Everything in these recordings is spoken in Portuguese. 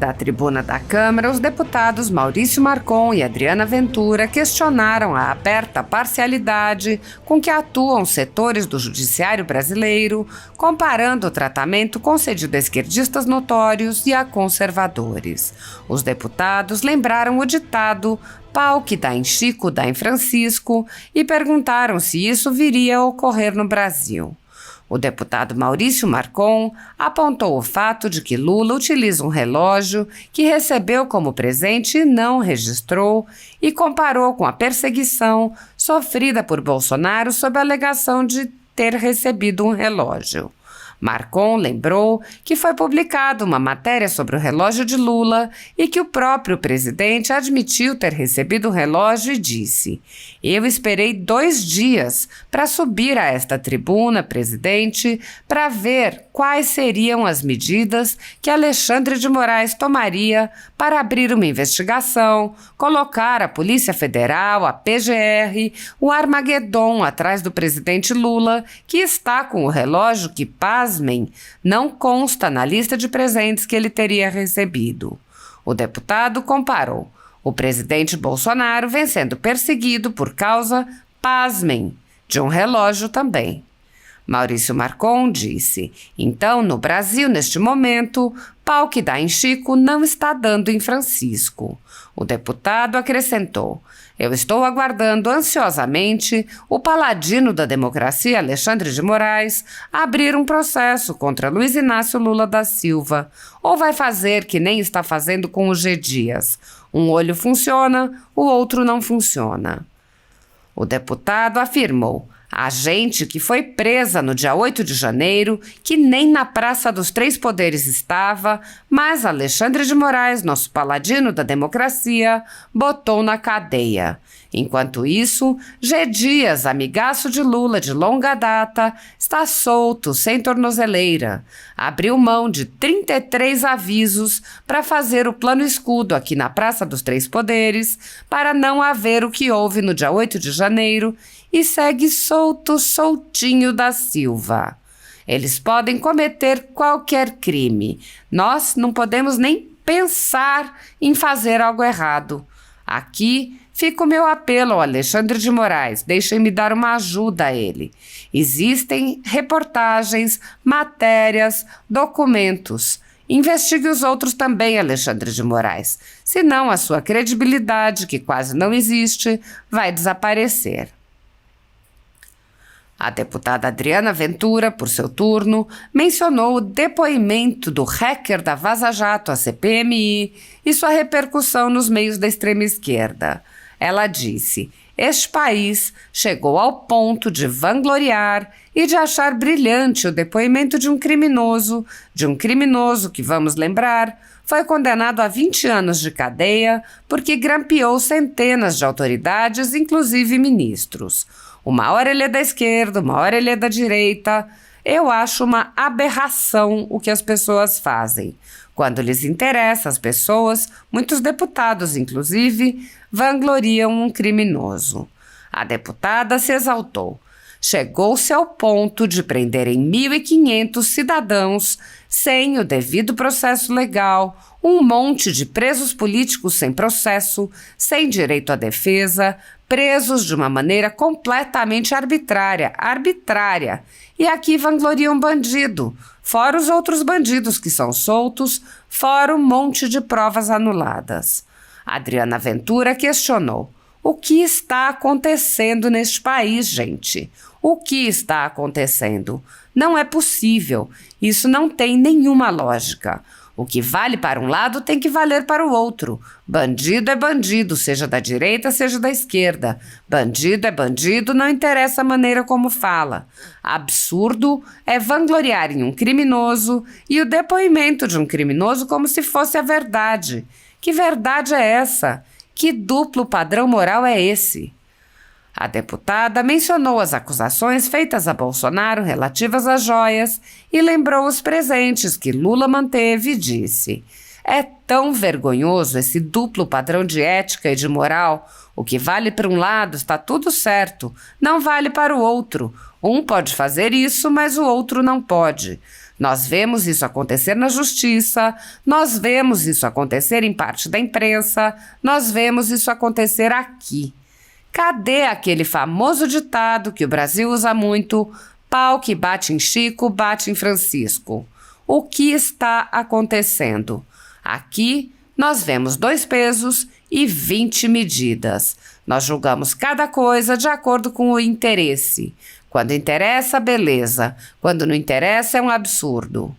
Da tribuna da Câmara, os deputados Maurício Marcon e Adriana Ventura questionaram a aberta parcialidade com que atuam setores do judiciário brasileiro, comparando o tratamento concedido a esquerdistas notórios e a conservadores. Os deputados lembraram o ditado "pau que dá em Chico, dá em Francisco" e perguntaram se isso viria a ocorrer no Brasil. O deputado Maurício Marcon apontou o fato de que Lula utiliza um relógio que recebeu como presente e não registrou e comparou com a perseguição sofrida por Bolsonaro sob a alegação de ter recebido um relógio. Marcon lembrou que foi publicada uma matéria sobre o relógio de Lula e que o próprio presidente admitiu ter recebido o relógio e disse: "Eu esperei 2 dias para subir a esta tribuna, presidente, para ver quais seriam as medidas que Alexandre de Moraes tomaria para abrir uma investigação, colocar a Polícia Federal, a PGR, o Armagedon atrás do presidente Lula, que está com o relógio que, pasmem, não consta na lista de presentes que ele teria recebido." O deputado comparou o presidente Bolsonaro vem sendo perseguido por causa, pasmem, de um relógio também. Maurício Marcon disse: "Então, no Brasil, neste momento, pau que dá em Chico não está dando em Francisco." O deputado acrescentou: "Eu estou aguardando ansiosamente o paladino da democracia, Alexandre de Moraes, abrir um processo contra Luiz Inácio Lula da Silva, ou vai fazer que nem está fazendo com o G. Dias. Um olho funciona, o outro não funciona." O deputado afirmou: "A gente que foi presa no dia 8 de janeiro, que nem na Praça dos Três Poderes estava, mas Alexandre de Moraes, nosso paladino da democracia, botou na cadeia. Enquanto isso, G. Dias, amigaço de Lula de longa data, está solto, sem tornozeleira. Abriu mão de 33 avisos para fazer o plano escudo aqui na Praça dos Três Poderes, para não haver o que houve no dia 8 de janeiro, e segue soltinho da Silva. Eles podem cometer qualquer crime. Nós não podemos nem pensar em fazer algo errado. Aqui fica o meu apelo ao Alexandre de Moraes, deixem-me dar uma ajuda a ele. Existem reportagens, matérias, documentos. Investigue os outros também, Alexandre de Moraes. Senão a sua credibilidade, que quase não existe, vai desaparecer." A deputada Adriana Ventura, por seu turno, mencionou o depoimento do hacker da Vaza Jato, a CPMI, e sua repercussão nos meios da extrema esquerda. Ela disse: "Este país chegou ao ponto de vangloriar e de achar brilhante o depoimento de um criminoso que, vamos lembrar, foi condenado a 20 anos de cadeia porque grampeou centenas de autoridades, inclusive ministros. Uma hora ele é da esquerda, uma hora ele é da direita. Eu acho uma aberração o que as pessoas fazem. Quando lhes interessa as pessoas, muitos deputados, inclusive, vangloriam um criminoso." A deputada se exaltou. "Chegou-se ao ponto de prenderem 1.500 cidadãos sem o devido processo legal, um monte de presos políticos sem processo, sem direito à defesa, presos de uma maneira completamente arbitrária, e aqui vangloriam bandido, fora os outros bandidos que são soltos, fora um monte de provas anuladas." Adriana Ventura questionou: "O que está acontecendo neste país, gente? O que está acontecendo? Não é possível. Isso não tem nenhuma lógica. O que vale para um lado tem que valer para o outro. Bandido é bandido, seja da direita, seja da esquerda. Bandido é bandido, não interessa a maneira como fala. Absurdo é vangloriar em um criminoso e o depoimento de um criminoso como se fosse a verdade. Que verdade é essa? Que duplo padrão moral é esse?" A deputada mencionou as acusações feitas a Bolsonaro relativas às joias e lembrou os presentes que Lula manteve e disse: "É tão vergonhoso esse duplo padrão de ética e de moral. O que vale para um lado está tudo certo, não vale para o outro. Um pode fazer isso, mas o outro não pode. Nós vemos isso acontecer na justiça, nós vemos isso acontecer em parte da imprensa, nós vemos isso acontecer aqui. Cadê aquele famoso ditado que o Brasil usa muito: pau que bate em Chico, bate em Francisco? O que está acontecendo? Aqui nós vemos 2 pesos e 20 medidas. Nós julgamos cada coisa de acordo com o interesse. Quando interessa, beleza. Quando não interessa, é um absurdo.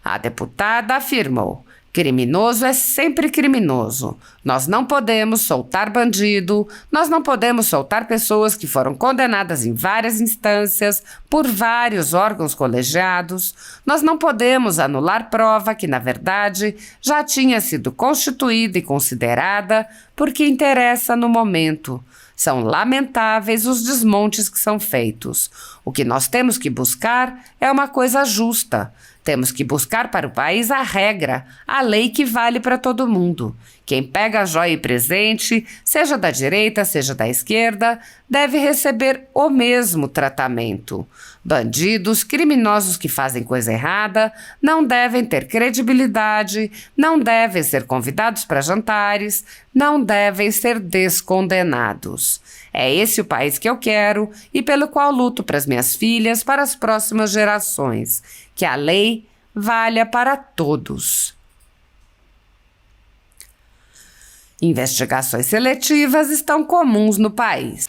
A deputada afirmou: criminoso é sempre criminoso. Nós não podemos soltar bandido, nós não podemos soltar pessoas que foram condenadas em várias instâncias, por vários órgãos colegiados. Nós não podemos anular prova que, na verdade, já tinha sido constituída e considerada porque interessa no momento. São lamentáveis os desmontes que são feitos. O que nós temos que buscar é uma coisa justa. Temos que buscar para o país a regra, a lei que vale para todo mundo. Quem pega joia e presente, seja da direita, seja da esquerda, deve receber o mesmo tratamento. Bandidos, criminosos que fazem coisa errada, não devem ter credibilidade, não devem ser convidados para jantares, não devem ser descondenados. É esse o país que eu quero e pelo qual luto para as minhas filhas, para as próximas gerações. Que a lei valha para todos. Investigações seletivas estão comuns no país.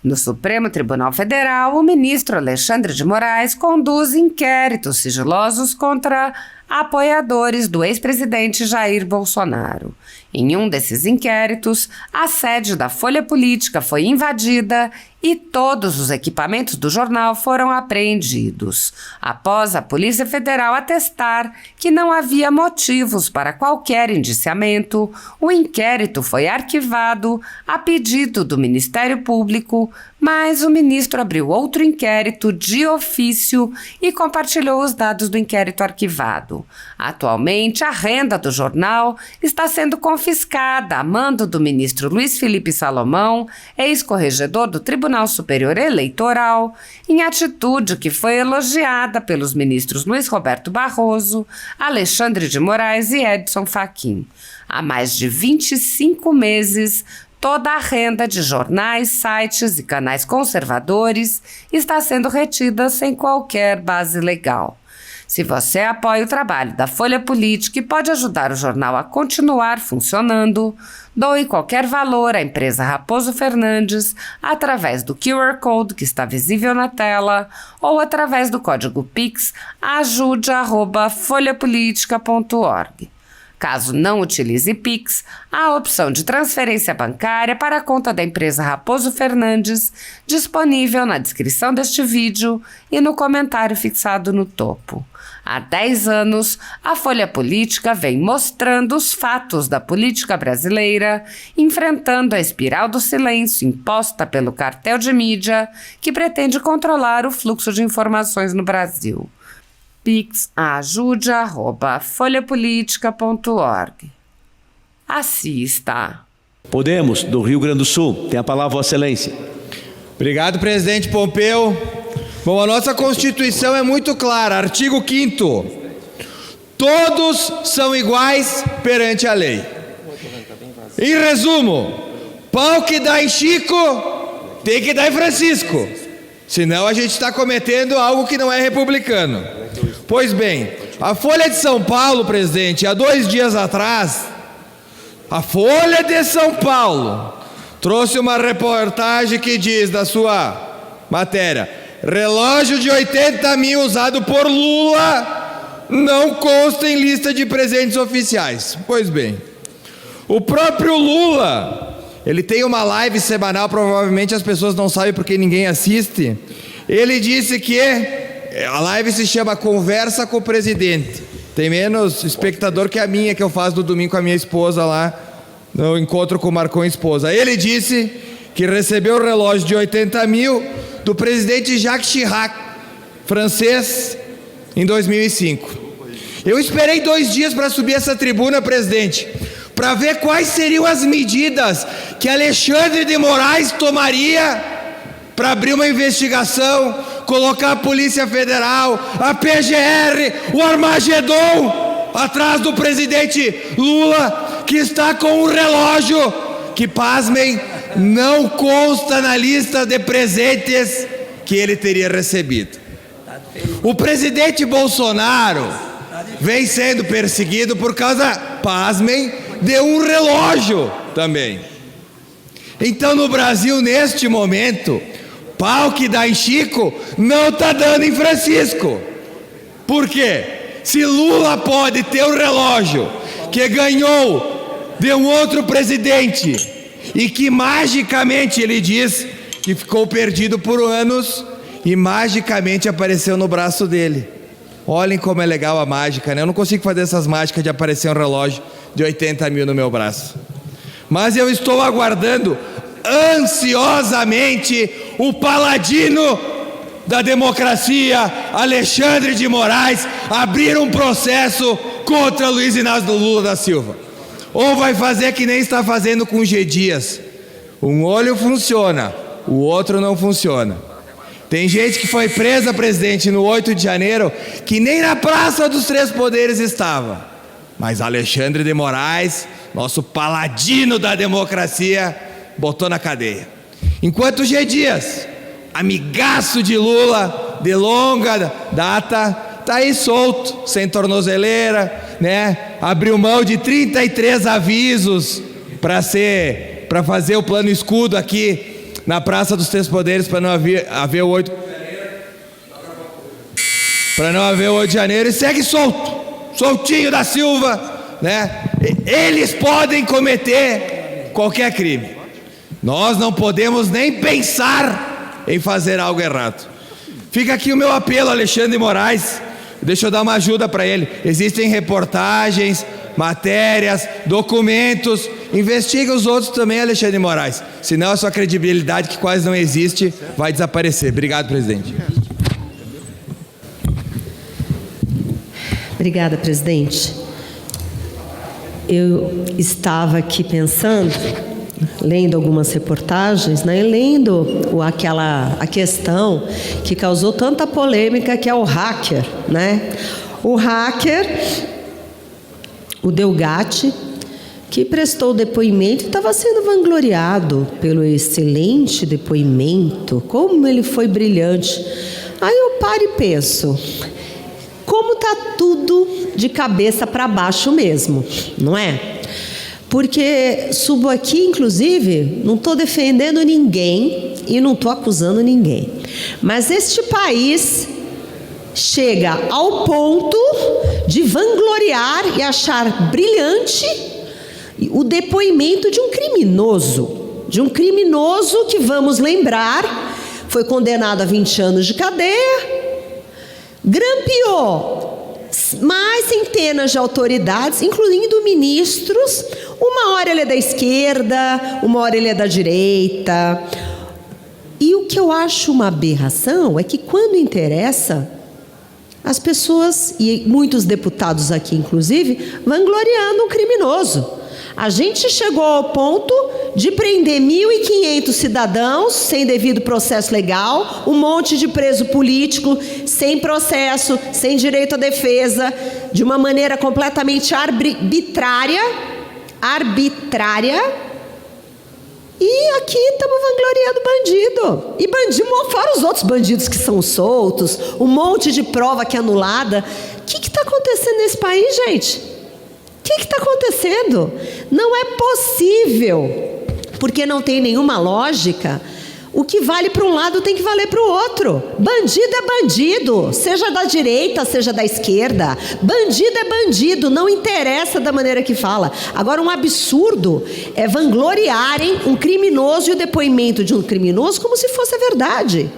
No Supremo Tribunal Federal, o ministro Alexandre de Moraes conduz inquéritos sigilosos contra apoiadores do ex-presidente Jair Bolsonaro. Em um desses inquéritos, a sede da Folha Política foi invadida e todos os equipamentos do jornal foram apreendidos. Após a Polícia Federal atestar que não havia motivos para qualquer indiciamento, o inquérito foi arquivado a pedido do Ministério Público, mas o ministro abriu outro inquérito de ofício e compartilhou os dados do inquérito arquivado. Atualmente, a renda do jornal está sendo confiscada a mando do ministro Luiz Felipe Salomão, ex-corregedor do Tribunal Superior Eleitoral, em atitude que foi elogiada pelos ministros Luiz Roberto Barroso, Alexandre de Moraes e Edson Fachin. Há mais de 25 meses, toda a renda de jornais, sites e canais conservadores está sendo retida sem qualquer base legal. Se você apoia o trabalho da Folha Política e pode ajudar o jornal a continuar funcionando, doe qualquer valor à empresa Raposo Fernandes através do QR Code que está visível na tela ou através do código Pix ajude@folhapolitica.org. Caso não utilize Pix, há a opção de transferência bancária para a conta da empresa Raposo Fernandes, disponível na descrição deste vídeo e no comentário fixado no topo. Há 10 anos, a Folha Política vem mostrando os fatos da política brasileira, enfrentando a espiral do silêncio imposta pelo cartel de mídia que pretende controlar o fluxo de informações no Brasil. Pix ajude@folhapolitica.org. Assista. Podemos, do Rio Grande do Sul. Tem a palavra, Vossa Excelência. Obrigado, presidente Pompeu. Bom, a nossa Constituição é muito clara. Artigo 5º. Todos são iguais perante a lei. Em resumo, pau que dá em Chico, tem que dar em Francisco. Senão a gente está cometendo algo que não é republicano. Pois bem, a Folha de São Paulo, presidente, há 2 dias atrás, a Folha de São Paulo trouxe uma reportagem que diz, da sua matéria: relógio de 80 mil usado por Lula não consta em lista de presentes oficiais. Pois bem, o próprio Lula, ele tem uma live semanal, provavelmente as pessoas não sabem porque ninguém assiste. Ele disse que a live se chama Conversa com o Presidente. Tem menos espectador que a minha, que eu faço no domingo com a minha esposa lá, no encontro com o Marcon esposa. Ele disse que recebeu o relógio de 80 mil do presidente Jacques Chirac, francês, em 2005. Eu esperei 2 dias para subir essa tribuna, presidente, para ver quais seriam as medidas que Alexandre de Moraes tomaria para abrir uma investigação colocar a Polícia Federal, a PGR, o Armagedon atrás do presidente Lula, que está com um relógio que, pasmem, não consta na lista de presentes que ele teria recebido. O presidente Bolsonaro vem sendo perseguido por causa, pasmem, de um relógio também. Então, no Brasil, neste momento, pau que dá em Chico não está dando em Francisco. Por quê? Se Lula pode ter um relógio que ganhou de um outro presidente e que magicamente ele diz que ficou perdido por anos e magicamente apareceu no braço dele. Olhem como é legal a mágica, né? Eu não consigo fazer essas mágicas de aparecer um relógio de 80 mil no meu braço. Mas eu estou aguardando ansiosamente o paladino da democracia, Alexandre de Moraes, abrir um processo contra Luiz Inácio Lula da Silva. Ou vai fazer que nem está fazendo com G. Dias. Um olho funciona, o outro não funciona. Tem gente que foi presa, presidente, no 8 de janeiro, que nem na Praça dos Três Poderes estava. Mas Alexandre de Moraes, nosso paladino da democracia, botou na cadeia. Enquanto G. Dias, amigaço de Lula, de longa data, está aí solto, sem tornozeleira, né? Abriu mão de 33 avisos para fazer o plano escudo aqui na Praça dos Três Poderes, para não haver o 8 de janeiro, e segue soltinho da Silva, né? Eles podem cometer qualquer crime. Nós não podemos nem pensar em fazer algo errado. Fica aqui o meu apelo, Alexandre de Moraes. Deixa eu dar uma ajuda para ele. Existem reportagens, matérias, documentos. Investiga os outros também, Alexandre de Moraes. Senão a sua credibilidade, que quase não existe, vai desaparecer. Obrigado, presidente. Obrigada, presidente. Eu estava aqui pensando, lendo algumas reportagens, né, lendo a questão que causou tanta polêmica, que é o hacker, né? O hacker, o Delgatti, que prestou depoimento, estava sendo vangloriado pelo excelente depoimento, como ele foi brilhante. Aí eu paro e penso, como está tudo de cabeça para baixo mesmo, não é? Porque subo aqui, inclusive, não estou defendendo ninguém e não estou acusando ninguém, mas este país chega ao ponto de vangloriar e achar brilhante o depoimento de um criminoso que, vamos lembrar, foi condenado a 20 anos de cadeia, grampeou mais centenas de autoridades, incluindo ministros. Uma hora ele é da esquerda, uma hora ele é da direita. E o que eu acho uma aberração é que, quando interessa, as pessoas, e muitos deputados aqui inclusive, vangloriando um criminoso. A gente chegou ao ponto de prender 1.500 cidadãos sem devido processo legal, um monte de preso político, sem processo, sem direito à defesa, de uma maneira completamente arbitrária, e aqui estamos vangloriando bandido. E bandido, fora os outros bandidos que são soltos, um monte de prova que é anulada. O que está acontecendo nesse país, gente? O que está acontecendo? Não é possível, porque não tem nenhuma lógica. O que vale para um lado tem que valer para o outro. Bandido é bandido, seja da direita, seja da esquerda. Bandido é bandido, não interessa da maneira que fala. Agora, um absurdo é vangloriarem um criminoso e o depoimento de um criminoso como se fosse a verdade.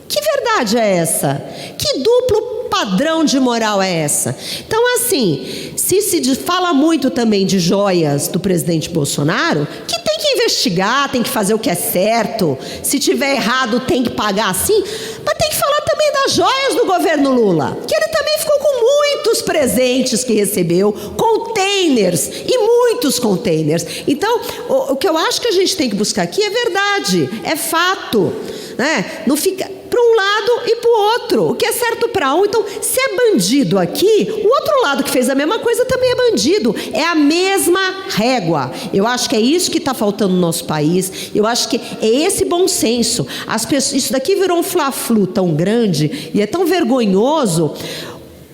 Que verdade é essa? Que duplo padrão de moral é essa? Então, assim, se fala muito também de joias do presidente Bolsonaro, que tem que investigar, tem que fazer o que é certo, se tiver errado tem que pagar assim, mas tem que falar também das joias do governo Lula, que ele também ficou com muitos presentes que recebeu, containers e muitos containers. Então, o que eu acho que a gente tem que buscar aqui é verdade, é fato, né? Não fica... para um lado e para o outro. O que é certo para um, então, se é bandido aqui, o outro lado que fez a mesma coisa também é bandido. É a mesma régua. Eu acho que é isso que está faltando no nosso país. Eu acho que é esse bom senso. Isso daqui virou um fla-flu tão grande e é tão vergonhoso.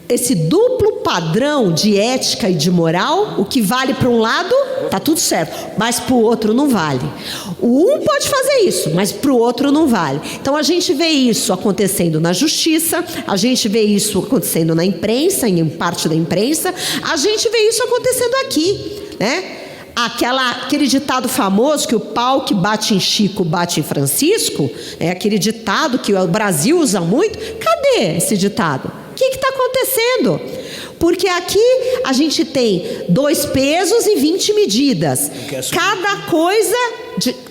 Esse duplo padrão de ética e de moral, o que vale para um lado, tá tudo certo, mas para o outro não vale. O um pode fazer isso, mas para o outro não vale. Então a gente vê isso acontecendo na justiça, a gente vê isso acontecendo na imprensa, em parte da imprensa, a gente vê isso acontecendo aqui, né? Aquele ditado famoso que o pau que bate em Chico bate em Francisco, é aquele ditado que o Brasil usa muito. Cadê esse ditado? O que está acontecendo? Porque aqui a gente tem 2 pesos e 20 medidas. Cada coisa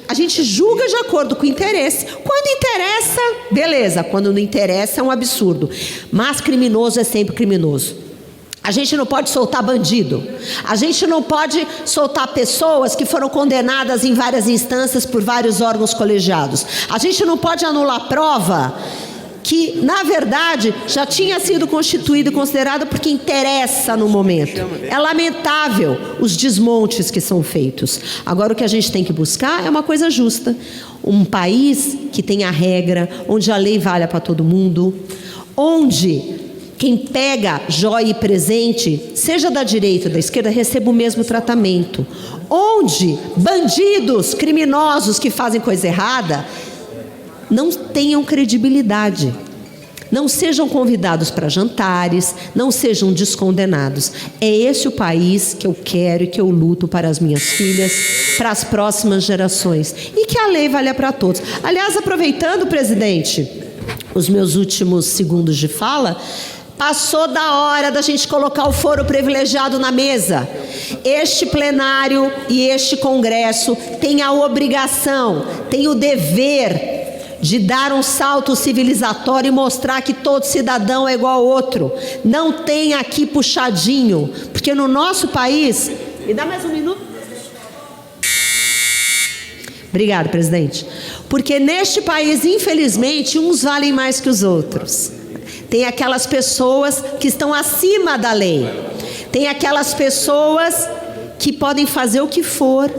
a gente julga de acordo com o interesse. Quando interessa, beleza. Quando não interessa, é um absurdo. Mas criminoso é sempre criminoso. A gente não pode soltar bandido. A gente não pode soltar pessoas que foram condenadas em várias instâncias por vários órgãos colegiados. A gente não pode anular prova que, na verdade, já tinha sido constituída e considerada porque interessa no momento. É lamentável os desmontes que são feitos. Agora, o que a gente tem que buscar é uma coisa justa. Um país que tenha regra, onde a lei valha para todo mundo, onde quem pega joia e presente, seja da direita ou da esquerda, receba o mesmo tratamento. Onde bandidos, criminosos que fazem coisa errada não tenham credibilidade, não sejam convidados para jantares, não sejam descondenados. É esse o país que eu quero e que eu luto para as minhas filhas, para as próximas gerações, e que a lei valha para todos. Aliás, aproveitando, presidente, os meus últimos segundos de fala, passou da hora da gente colocar o foro privilegiado na mesa. Este plenário e este Congresso tem a obrigação, tem o dever de dar um salto civilizatório e mostrar que todo cidadão é igual ao outro. Não tem aqui puxadinho, porque no nosso país... Me dá mais um minuto? Obrigada, presidente. Porque neste país, infelizmente, uns valem mais que os outros. Tem aquelas pessoas que estão acima da lei. Tem aquelas pessoas que podem fazer o que for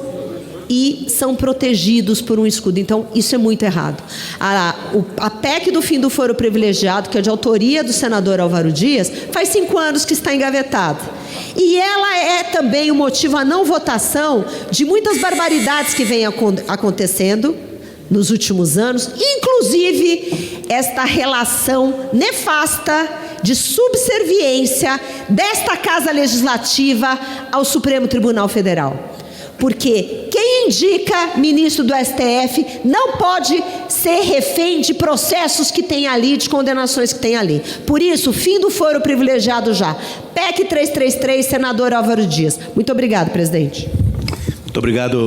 e são protegidos por um escudo. Então, isso é muito errado. A PEC do fim do foro privilegiado, que é de autoria do senador Álvaro Dias, faz 5 anos que está engavetada. E ela é também o motivo à não votação de muitas barbaridades que vêm acontecendo nos últimos anos, inclusive esta relação nefasta de subserviência desta Casa Legislativa ao Supremo Tribunal Federal. Porque quem indica ministro do STF não pode ser refém de processos que tem ali, de condenações que tem ali. Por isso, fim do foro privilegiado já. PEC 333, senador Álvaro Dias. Muito obrigado, presidente. Muito obrigado.